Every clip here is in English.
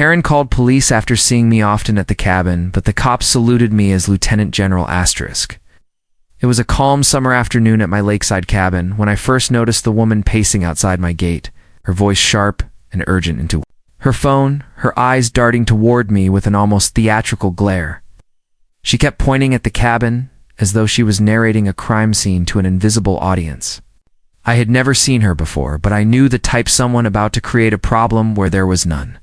Karen called police after seeing me often at the cabin, but the cops saluted me as Lieutenant General Asterisk. It was a calm summer afternoon at my lakeside cabin when I first noticed the woman pacing outside my gate, her voice sharp and urgent into her phone, her eyes darting toward me with an almost theatrical glare. She kept pointing at the cabin as though she was narrating a crime scene to an invisible audience. I had never seen her before, but I knew the type, someone about to create a problem where there was none.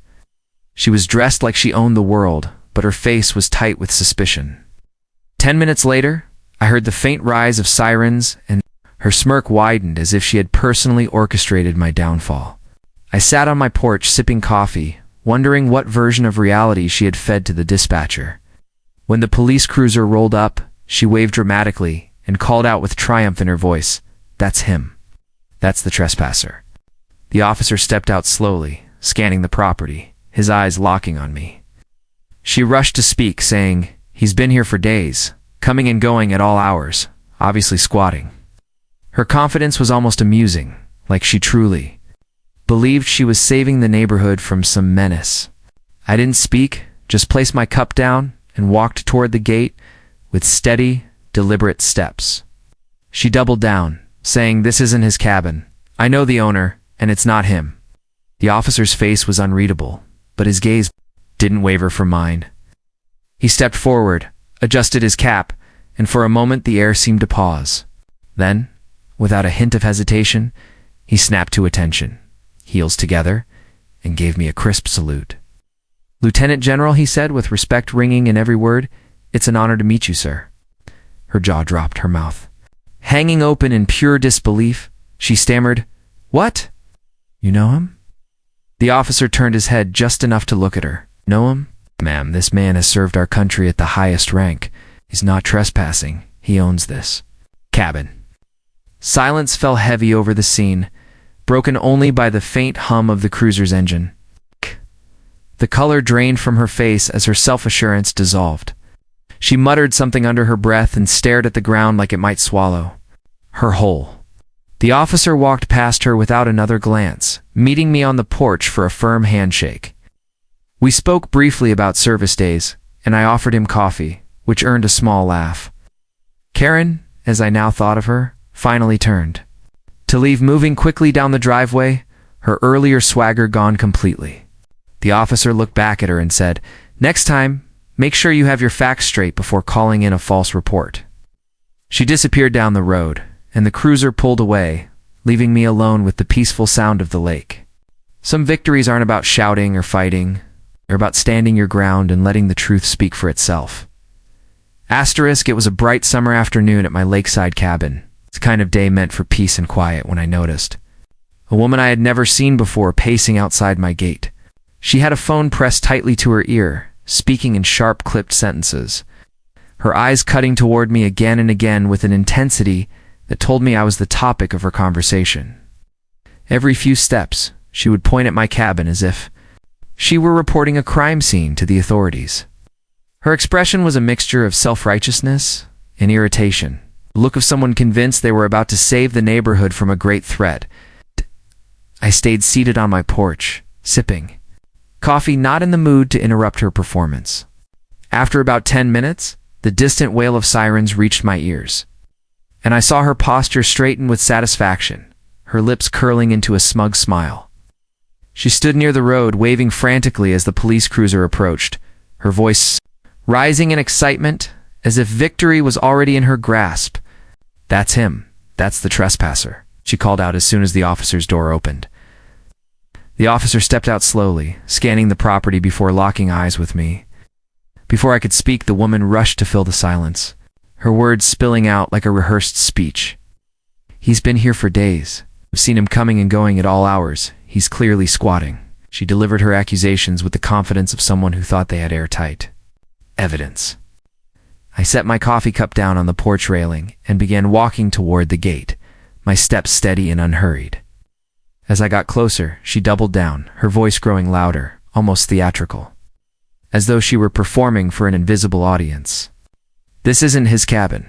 She was dressed like she owned the world, but her face was tight with suspicion. 10 minutes later, I heard the faint rise of sirens, and her smirk widened as if she had personally orchestrated my downfall. I sat on my porch sipping coffee, wondering what version of reality she had fed to the dispatcher. When the police cruiser rolled up, she waved dramatically and called out with triumph in her voice, "That's him. That's the trespasser." The officer stepped out slowly, scanning the property, his eyes locking on me. She rushed to speak, saying, "He's been here for days, coming and going at all hours, obviously squatting." Her confidence was almost amusing, like she truly believed she was saving the neighborhood from some menace. I didn't speak, just placed my cup down and walked toward the gate with steady, deliberate steps. She doubled down, saying, "This isn't his cabin. I know the owner, and it's not him." The officer's face was unreadable, but his gaze didn't waver from mine. He stepped forward, adjusted his cap, and for a moment the air seemed to pause. Then, without a hint of hesitation, he snapped to attention, heels together, and gave me a crisp salute. "Lieutenant General," he said with respect ringing in every word, "it's an honor to meet you, sir." Her jaw dropped, her mouth hanging open in pure disbelief. She stammered, "What? You know him?" The officer turned his head just enough to look at her. "Know him? Ma'am, this man has served our country at the highest rank. He's not trespassing. He owns this cabin." Silence fell heavy over the scene, broken only by the faint hum of the cruiser's engine. The color drained from her face as her self-assurance dissolved. She muttered something under her breath and stared at the ground like it might swallow her whole. The officer walked past her without another glance, meeting me on the porch for a firm handshake. We spoke briefly about service days, and I offered him coffee, which earned a small laugh. Karen, as I now thought of her, finally turned to leave, moving quickly down the driveway, her earlier swagger gone completely. The officer looked back at her and said, "Next time, make sure you have your facts straight before calling in a false report." She disappeared down the road, and the cruiser pulled away, leaving me alone with the peaceful sound of the lake. Some victories aren't about shouting or fighting. They're about standing your ground and letting the truth speak for itself. Asterisk, it was a bright summer afternoon at my lakeside cabin. It's the kind of day meant for peace and quiet when I noticed a woman I had never seen before pacing outside my gate. She had a phone pressed tightly to her ear, speaking in sharp, clipped sentences, her eyes cutting toward me again and again with an intensity that told me I was the topic of her conversation. Every few steps, she would point at my cabin as if she were reporting a crime scene to the authorities. Her expression was a mixture of self-righteousness and irritation, the look of someone convinced they were about to save the neighborhood from a great threat. I stayed seated on my porch, sipping coffee, not in the mood to interrupt her performance. After about 10 minutes, the distant wail of sirens reached my ears, and I saw her posture straighten with satisfaction, her lips curling into a smug smile. She stood near the road, waving frantically as the police cruiser approached, her voice rising in excitement, as if victory was already in her grasp. "That's him. That's the trespasser," she called out as soon as the officer's door opened. The officer stepped out slowly, scanning the property before locking eyes with me. Before I could speak, the woman rushed to fill the silence, her words spilling out like a rehearsed speech. "He's been here for days. I've seen him coming and going at all hours. He's clearly squatting." She delivered her accusations with the confidence of someone who thought they had airtight evidence. I set my coffee cup down on the porch railing and began walking toward the gate, my steps steady and unhurried. As I got closer, she doubled down, her voice growing louder, almost theatrical, as though she were performing for an invisible audience. "This isn't his cabin.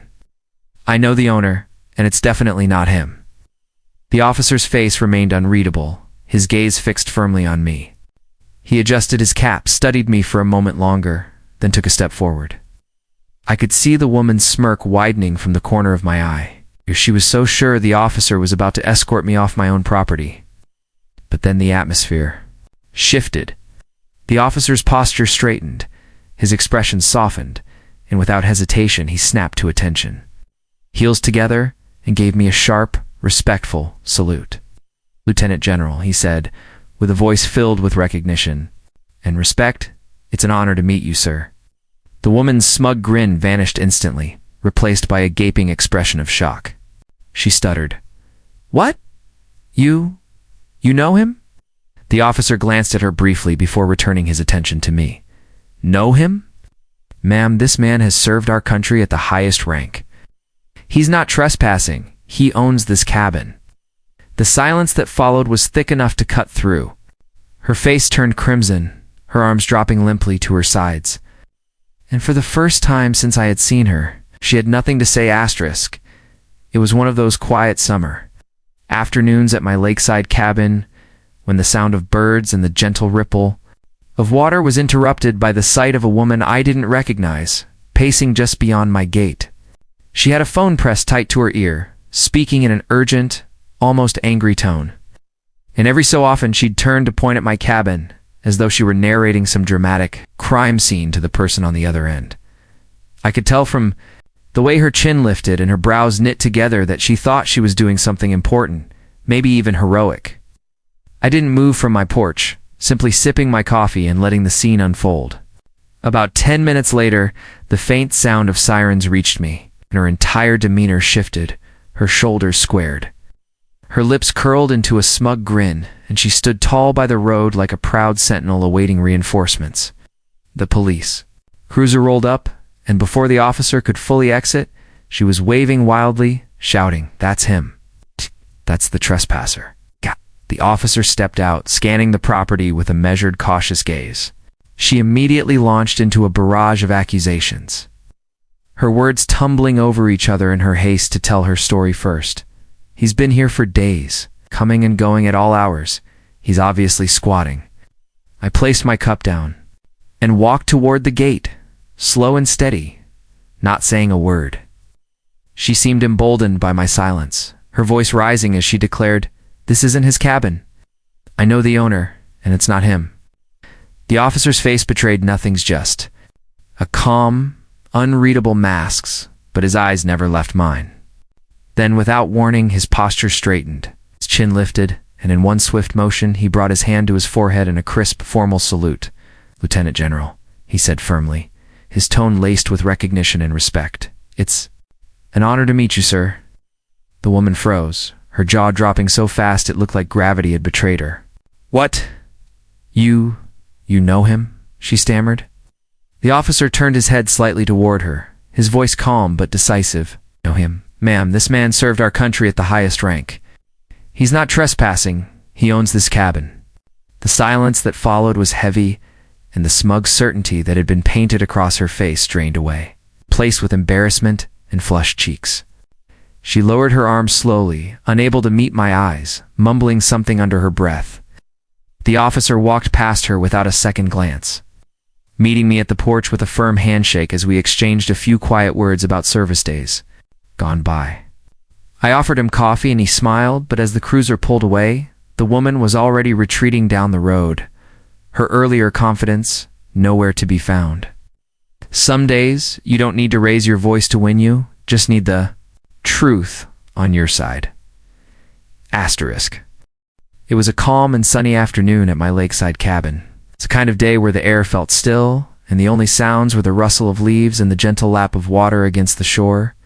I know the owner, and it's definitely not him." The officer's face remained unreadable, his gaze fixed firmly on me. He adjusted his cap, studied me for a moment longer, then took a step forward. I could see the woman's smirk widening from the corner of my eye. She was so sure the officer was about to escort me off my own property. But then the atmosphere shifted. The officer's posture straightened, his expression softened, and without hesitation he snapped to attention. Heels together, and gave me a sharp, respectful salute. "Lieutenant General," he said, with a voice filled with recognition. "And respect, it's an honor to meet you, sir." The woman's smug grin vanished instantly, replaced by a gaping expression of shock. She stuttered. "What? You know him?" The officer glanced at her briefly before returning his attention to me. "Know him? Ma'am, this man has served our country at the highest rank. He's not trespassing. He owns this cabin." The silence that followed was thick enough to cut through. Her face turned crimson, her arms dropping limply to her sides. And for the first time since I had seen her, she had nothing to say. It was one of those quiet summer afternoons at my lakeside cabin, when the sound of birds and the gentle ripple of water was interrupted by the sight of a woman I didn't recognize, pacing just beyond my gate. She had a phone pressed tight to her ear, speaking in an urgent, almost angry tone. And every so often she'd turn to point at my cabin, as though she were narrating some dramatic crime scene to the person on the other end. I could tell from the way her chin lifted and her brows knit together that she thought she was doing something important, maybe even heroic. I didn't move from my porch, simply sipping my coffee and letting the scene unfold. About 10 minutes later, the faint sound of sirens reached me, and her entire demeanor shifted, her shoulders squared. Her lips curled into a smug grin, and she stood tall by the road like a proud sentinel awaiting reinforcements. The police cruiser rolled up, and before the officer could fully exit, she was waving wildly, shouting, "That's him. That's the trespasser." The officer stepped out, scanning the property with a measured, cautious gaze. She immediately launched into a barrage of accusations, her words tumbling over each other in her haste to tell her story first. "He's been here for days, coming and going at all hours. He's obviously squatting." I placed my cup down and walked toward the gate, slow and steady, not saying a word. She seemed emboldened by my silence, her voice rising as she declared, "This isn't his cabin. I know the owner, and it's not him." The officer's face betrayed nothing's just. A calm, unreadable mask, but his eyes never left mine. Then, without warning, his posture straightened, his chin lifted, and in one swift motion, he brought his hand to his forehead in a crisp, formal salute. "Lieutenant General," he said firmly, his tone laced with recognition and respect. "It's an honor to meet you, sir." The woman froze, her jaw dropping so fast it looked like gravity had betrayed her. "What? You know him?" she stammered. The officer turned his head slightly toward her, his voice calm but decisive. "Know him? Ma'am, this man served our country at the highest rank. He's not trespassing. He owns this cabin." The silence that followed was heavy, and the smug certainty that had been painted across her face drained away, placed with embarrassment and flushed cheeks. She lowered her arms slowly, unable to meet my eyes, mumbling something under her breath. The officer walked past her without a second glance, meeting me at the porch with a firm handshake as we exchanged a few quiet words about service days gone by. I offered him coffee and he smiled, but as the cruiser pulled away, the woman was already retreating down the road, her earlier confidence nowhere to be found. Some days, you don't need to raise your voice to win you, just need the truth on your side. Asterisk. It was a calm and sunny afternoon at my lakeside cabin. It's a kind of day where the air felt still, and the only sounds were the rustle of leaves and the gentle lap of water against the shore.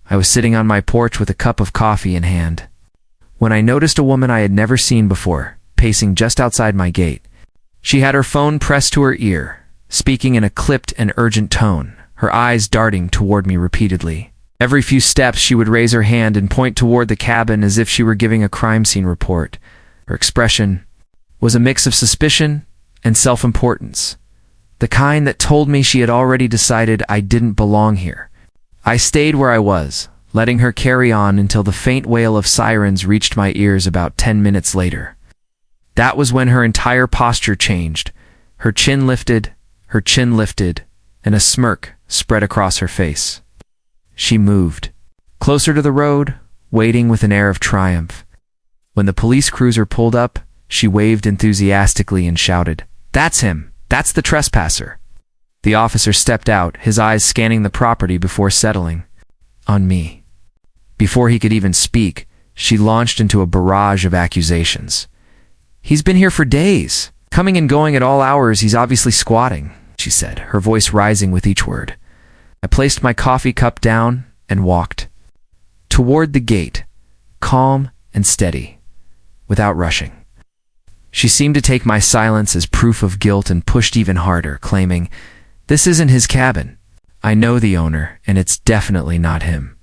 I was sitting on my porch with a cup of coffee in hand, when I noticed a woman I had never seen before, pacing just outside my gate. She had her phone pressed to her ear, speaking in a clipped and urgent tone, her eyes darting toward me repeatedly. Every few steps she would raise her hand and point toward the cabin as if she were giving a crime scene report. Her expression was a mix of suspicion and self-importance, the kind that told me she had already decided I didn't belong here. I stayed where I was, letting her carry on until the faint wail of sirens reached my ears about 10 minutes later. That was when her entire posture changed, Her chin lifted, and a smirk spread across her face. She moved closer to the road, waiting with an air of triumph. When the police cruiser pulled up, she waved enthusiastically and shouted, "That's him! That's the trespasser!" The officer stepped out, his eyes scanning the property before settling on me. Before he could even speak, she launched into a barrage of accusations. "He's been here for days, coming and going at all hours. He's obviously squatting," she said, her voice rising with each word. I placed my coffee cup down and walked toward the gate, calm and steady, without rushing. She seemed to take my silence as proof of guilt and pushed even harder, claiming, "This isn't his cabin. I know the owner, and it's definitely not him."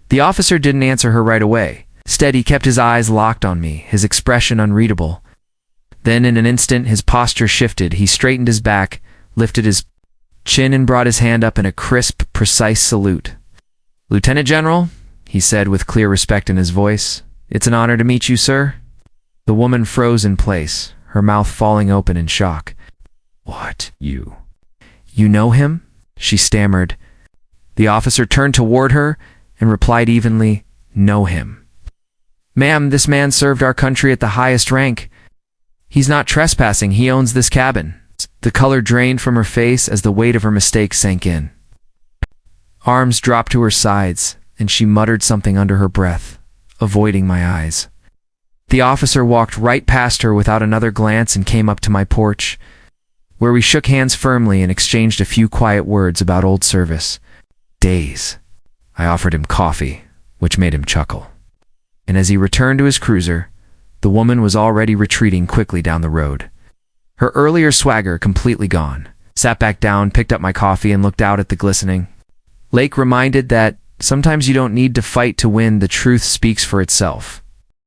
The officer didn't answer her right away. Instead, he kept his eyes locked on me, his expression unreadable. Then, in an instant, his posture shifted. He straightened his back, lifted his chin, and brought his hand up in a crisp, precise salute. "Lieutenant General," he said with clear respect in his voice, "it's an honor to meet you, sir." The woman froze in place, her mouth falling open in shock. "What? You know him?" she stammered. The officer turned toward her and replied evenly, "Know him? Ma'am, this man served our country at the highest rank. He's not trespassing, he owns this cabin." The color drained from her face as the weight of her mistake sank in. Arms dropped to her sides, and she muttered something under her breath, avoiding my eyes. The officer walked right past her without another glance and came up to my porch, where we shook hands firmly and exchanged a few quiet words about old service. Days. I offered him coffee, which made him chuckle. And as he returned to his cruiser, the woman was already retreating quickly down the road. Her earlier swagger completely gone. Sat back down, picked up my coffee, and looked out at the glistening lake, reminded that sometimes you don't need to fight to win. The truth speaks for itself.